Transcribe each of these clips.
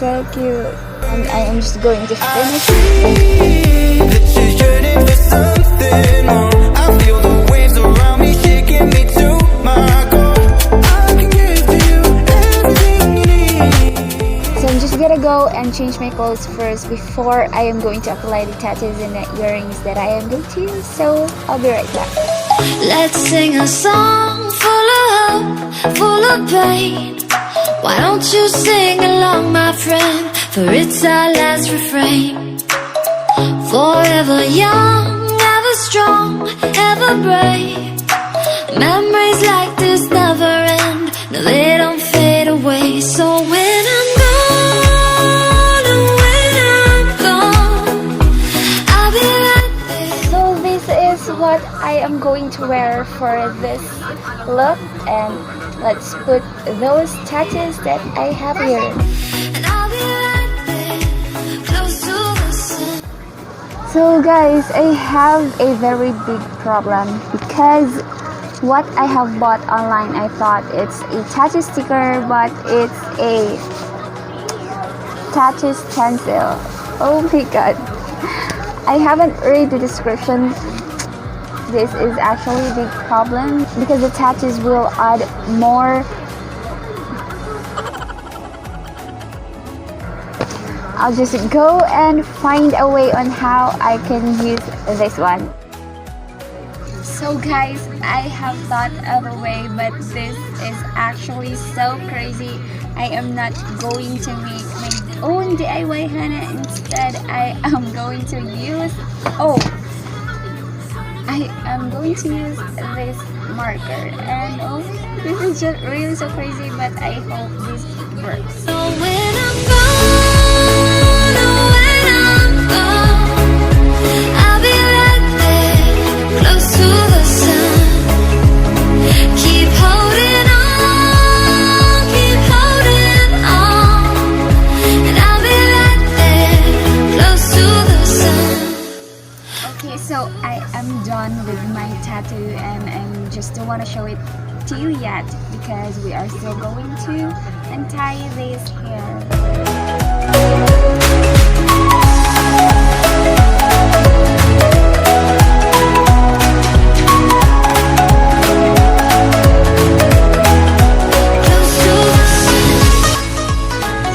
so cute. And I am just going to finish. That you're yearning for something more. I feel the waves around me shaking me to my core. I can give to you everything you need. So I'm just gonna go and change my clothes first before I am going to apply the tattoos and the earrings that I am going to use. So I'll be right back. Let's sing a song full of hope, full of pain. Why don't you sing along, my friend? For it's our last refrain. Forever young, ever strong, ever brave. Memories like this never end. No, they don't fade away. So when I'm gone, oh, when I'm gone, I'll be right there. So this is what I am going to wear for this look, and let's put those tattoos that I have here. And I'll be right there, close to the sun. So guys, I have a very big problem because what I have bought online, I thought it's a tattoo sticker, but it's a tattoo stencil. Oh my god. I haven't read the description. This is actually a big problem because the tattoos will add more. I'll just go and find a way on how I can use this one. So guys, I have thought of a way, but this is actually so crazy. I am not going to make my own DIY henna. Instead, I am going to use I am going to use this marker, and this is just really so crazy, but I hope this works. So when I'm gone, oh, when I'm gone, I'll be right there, close to the sun. Keep holding on, and I'll be right there, close to the sun. Okay, so I am done with my tattoo, and I just don't want to show it to you yet because we are still going to untie this hair.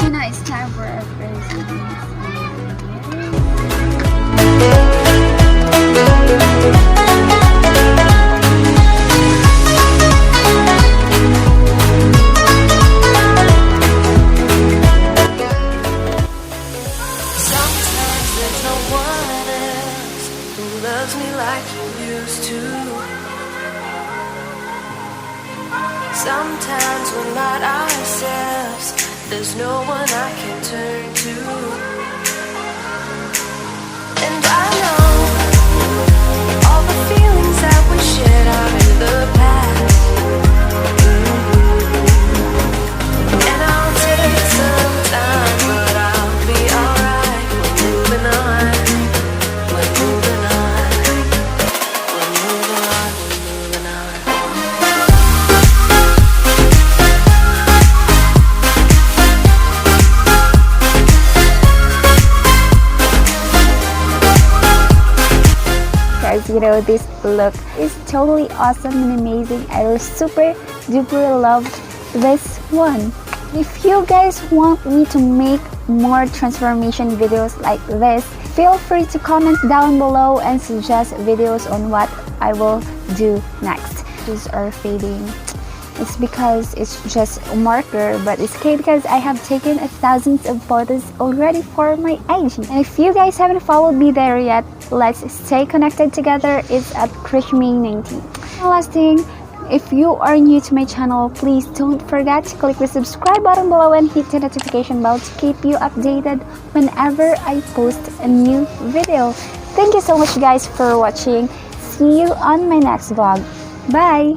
So now it's time for our first Sometimes there's no one else who loves me like you used to. Sometimes we're not ourselves. There's no one I can turn to. And I know all the feelings that we shared are in the past. And I'll take some time, but I'll be alright. We're moving on. We're moving on. We're moving on. We're moving on. Guys, you know, this look is totally awesome and amazing. I super duper love this one. If you guys want me to make more transformation videos like this, feel free to comment down below and suggest videos on what I will do next. These are fading. It's because it's just a marker, but it's okay because I have taken thousands of photos already for my IG. And if you guys haven't followed me there yet, let's stay connected together. It's at Krishmi19. And last thing, if you are new to my channel, please don't forget to click the subscribe button below and hit the notification bell to keep you updated whenever I post a new video. Thank you so much guys for watching. See you on my next vlog. Bye!